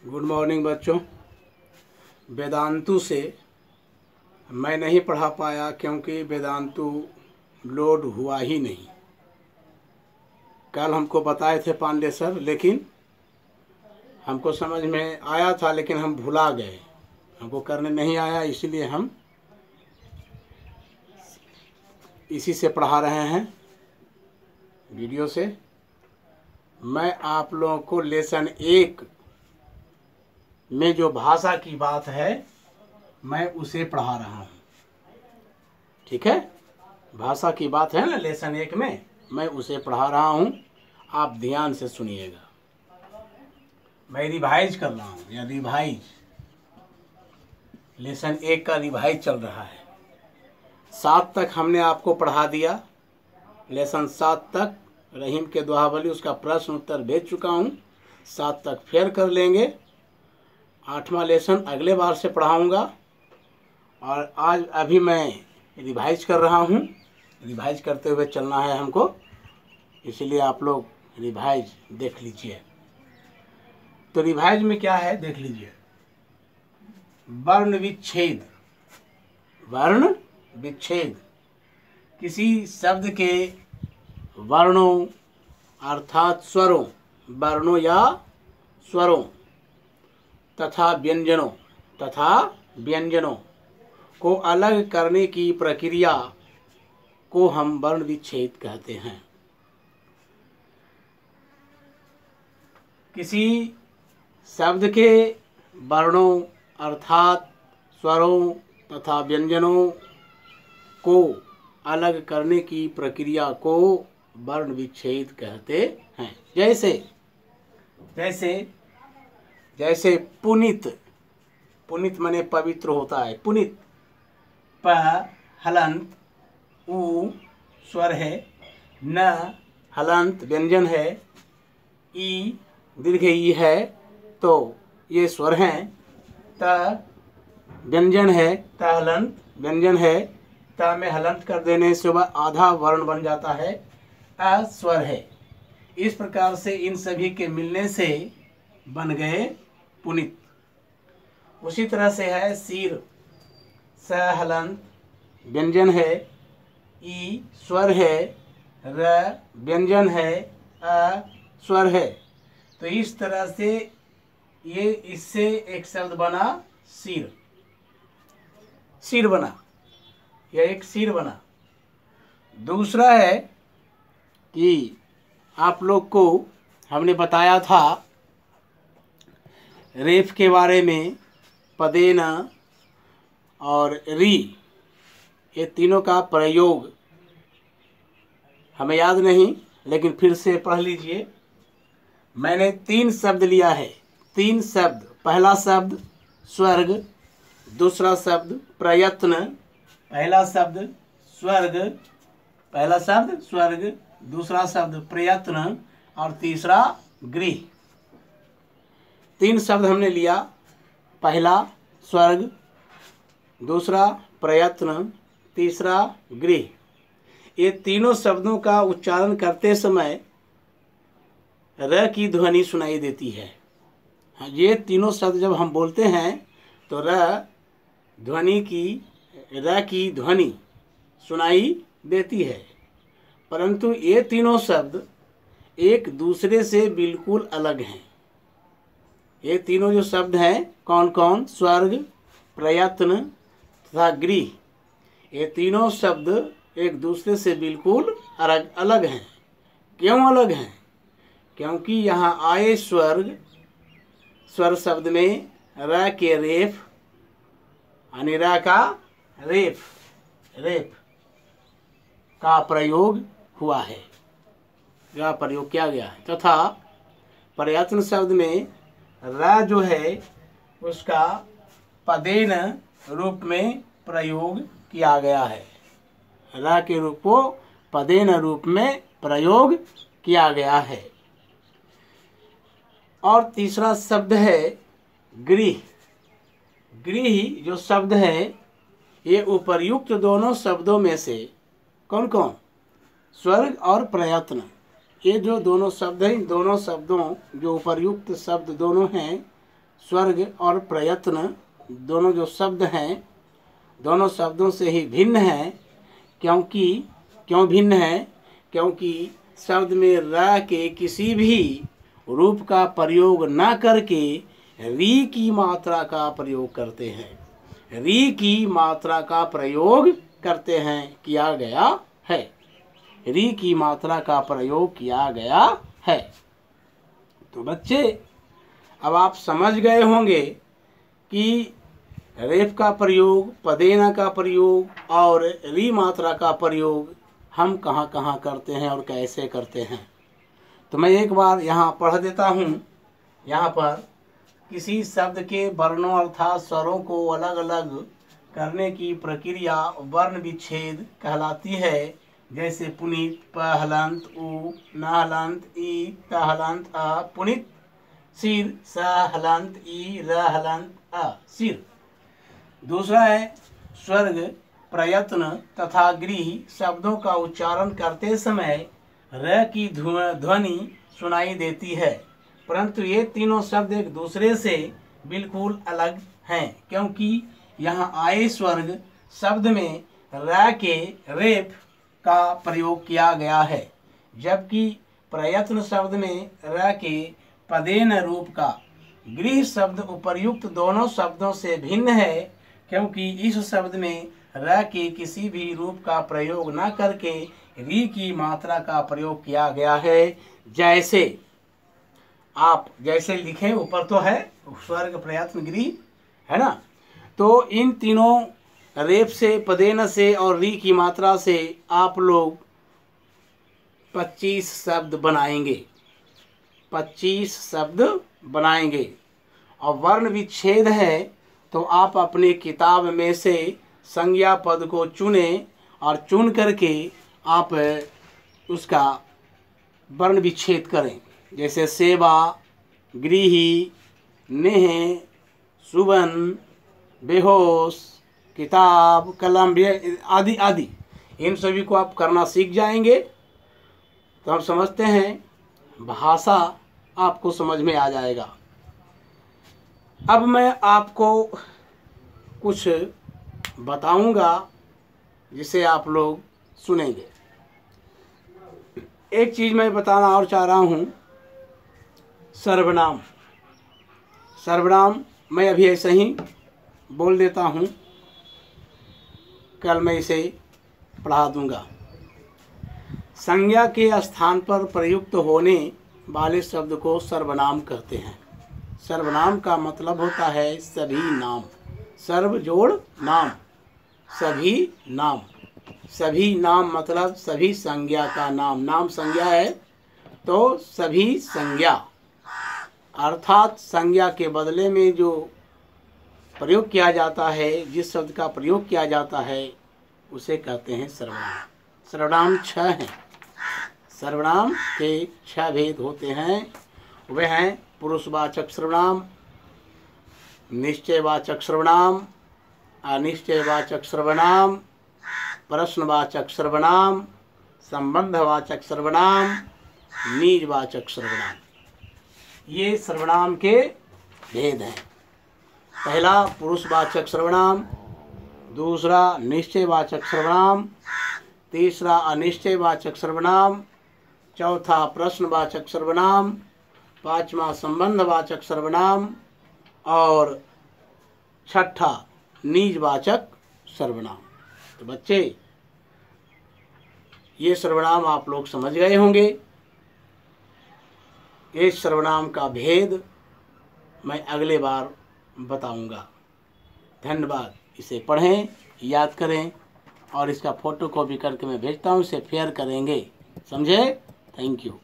Good morning बच्चों। वेदांतु से मैं नहीं पढ़ा पाया क्योंकि वेदांतु लोड हुआ ही नहीं। कल हमको बताए थे पांडे सर, लेकिन हमको समझ में आया था लेकिन हम भुला गए, हमको करने नहीं आया, इसीलिए हम इसी से पढ़ा रहे हैं वीडियो से। मैं आप लोगों को लेसन 1 में जो भाषा की बात है मैं उसे पढ़ा रहा हूँ, ठीक है। भाषा की बात है ना लेसन 1 में, मैं उसे पढ़ा रहा हूँ, आप ध्यान से सुनिएगा। मैं रिवाइज कर रहा हूँ, या रिवाइज लेसन 1 का रिवाइज चल रहा है। 7 तक हमने आपको पढ़ा दिया, लेसन 7 तक रहीम के दोहावली उसका प्रश्न उत्तर भेज चुका हूँ। 7 तक फेर कर लेंगे। 8वां लेसन अगले बार से पढ़ाऊँगा और आज अभी मैं रिवाइज कर रहा हूँ। रिवाइज करते हुए चलना है हमको, इसीलिए आप लोग रिवाइज देख लीजिए। तो रिवाइज में क्या है देख लीजिए। वर्ण विच्छेद। वर्ण विच्छेद किसी शब्द के वर्णों अर्थात स्वरों, वर्णों या स्वरों तथा व्यंजनों को अलग करने की प्रक्रिया को हम वर्ण विच्छेद कहते हैं। किसी शब्द के वर्णों अर्थात स्वरों तथा व्यंजनों को अलग करने की प्रक्रिया को वर्ण विच्छेद कहते हैं। जैसे पुनित। पुनित माने पवित्र होता है। पुनित प हलंत उ स्वर है, न हलंत व्यंजन है, ई दीर्घ ई है, तो ये स्वर हैं। त व्यंजन है, त हलंत व्यंजन है, त में हलंत कर देने से वह आधा वर्ण बन जाता है, अ स्वर है। इस प्रकार से इन सभी के मिलने से बन गए पुनित। उसी तरह से है सिर, स हलंत व्यंजन है, ई स्वर है, र व्यंजन है, अ स्वर है। तो इस तरह से ये इससे एक शब्द बना सिर। सिर बना, यह एक सिर बना। दूसरा है कि आप लोग को हमने बताया था रेफ के बारे में, पदेन और री, ये तीनों का प्रयोग हमें याद नहीं, लेकिन फिर से पढ़ लीजिए। मैंने 3 शब्द लिया है, 3 शब्द। पहला शब्द स्वर्ग, दूसरा शब्द प्रयत्न, पहला शब्द स्वर्ग, दूसरा शब्द प्रयत्न और तीसरा गृह। 3 शब्द हमने लिया, पहला स्वर्ग, दूसरा प्रयत्न, तीसरा गृह। ये तीनों शब्दों का उच्चारण करते समय र की ध्वनि सुनाई देती है। ये तीनों शब्द जब हम बोलते हैं तो र की ध्वनि सुनाई देती है, परंतु ये तीनों शब्द एक दूसरे से बिल्कुल अलग हैं। ये तीनों जो शब्द हैं कौन कौन? स्वर्ग, प्रयत्न तथा गृह। ये तीनों शब्द एक दूसरे से बिल्कुल अलग हैं। क्यों अलग हैं? क्योंकि यहाँ आए स्वर्ग, स्वर शब्द में र के रेफ, यानी र का रेफ का प्रयोग हुआ है, का प्रयोग किया गया है। तथा प्रयत्न शब्द में र जो है उसका पदेन रूप में प्रयोग किया गया है। र के रूप को पदेन रूप में प्रयोग किया गया है। और तीसरा शब्द है गृह। गृह जो शब्द है ये उपर्युक्त दोनों शब्दों में से कौन कौन? स्वर्ग और प्रयत्न, ये जो दोनों शब्द हैं, इन दोनों शब्दों जो उपर्युक्त शब्द दोनों हैं स्वर्ग और प्रयत्न दोनों जो शब्द हैं, दोनों शब्दों से ही भिन्न है। क्यों भिन्न है? क्योंकि शब्द में र के किसी भी रूप का प्रयोग न करके री की मात्रा का प्रयोग करते हैं। री की मात्रा का प्रयोग करते हैं, किया गया है। री की मात्रा का प्रयोग किया गया है। तो बच्चे, अब आप समझ गए होंगे कि रेफ का प्रयोग, पदेना का प्रयोग और री मात्रा का प्रयोग हम कहाँ कहाँ करते हैं और कैसे करते हैं। तो मैं एक बार यहाँ पढ़ देता हूँ। यहाँ पर किसी शब्द के वर्णों अर्थात स्वरों को अलग अलग करने की प्रक्रिया वर्ण विच्छेद कहलाती है। जैसे पुनीत, प हलंत उ, न हलंत ई, त हलंत अ, पुनीत। सिर, स हलंत ई, र हलंत अ, सिर। दूसरा है स्वर्ग, प्रयत्न तथा गृह शब्दों का उच्चारण करते समय र की ध्वनि सुनाई देती है, परंतु ये तीनों शब्द एक दूसरे से बिल्कुल अलग हैं, क्योंकि यहाँ आए स्वर्ग शब्द में र के रेफ का प्रयोग किया गया है, जबकि प्रयत्न शब्द में र के पदेन रूप का। गृह शब्द उपर्युक्त दोनों शब्दों से भिन्न है, क्योंकि इस शब्द में र के किसी भी रूप का प्रयोग न करके री की मात्रा का प्रयोग किया गया है। जैसे आप लिखे ऊपर तो है स्वर्ग, प्रयत्न, गृह, है ना। तो इन तीनों रेफ से, पदेन से और री की मात्रा से आप लोग 25 शब्द बनाएंगे। 25 शब्द बनाएंगे। और वर्ण विच्छेद है तो आप अपनी किताब में से संज्ञा पद को चुने और चुन करके आप उसका वर्ण विच्छेद करें। जैसे सेवा, गृही, नेह, सुबन, बेहोश, किताब, कलम आदि आदि, इन सभी को आप करना सीख जाएंगे तो हम समझते हैं भाषा आपको समझ में आ जाएगा। अब मैं आपको कुछ बताऊंगा जिसे आप लोग सुनेंगे। एक चीज़ मैं बताना और चाह रहा हूँ, सर्वनाम। सर्वनाम मैं अभी ऐसे ही बोल देता हूँ, कल मैं इसे पढ़ा दूंगा। संज्ञा के स्थान पर प्रयुक्त होने वाले शब्द को सर्वनाम कहते हैं। सर्वनाम का मतलब होता है सभी नाम। सर्व जोड़ नाम, सभी नाम। सभी नाम मतलब सभी संज्ञा का नाम। नाम संज्ञा है तो सभी संज्ञा, अर्थात संज्ञा के बदले में जो प्रयोग किया जाता है, जिस शब्द का प्रयोग किया जाता है उसे कहते हैं सर्वनाम। सर्वनाम 6 हैं। सर्वनाम के 6 भेद होते हैं। वे हैं पुरुषवाचक सर्वनाम, निश्चयवाचक सर्वनाम, अनिश्चयवाचक सर्वनाम, प्रश्नवाचक सर्वनाम, संबंधवाचक सर्वनाम, निजवाचक सर्वनाम। ये सर्वनाम के भेद हैं। पहला पुरुषवाचक सर्वनाम, दूसरा निश्चयवाचक सर्वनाम, तीसरा अनिश्चयवाचक सर्वनाम, चौथा प्रश्नवाचक सर्वनाम, पांचवा संबंधवाचक सर्वनाम और छठा निजवाचक सर्वनाम। तो बच्चे, ये सर्वनाम आप लोग समझ गए होंगे। इस सर्वनाम का भेद मैं अगले बार बताऊंगा। धन्यवाद। इसे पढ़ें, याद करें और इसका फोटो कॉपी करके मैं भेजता हूँ, इसे शेयर करेंगे। समझे? Thank you.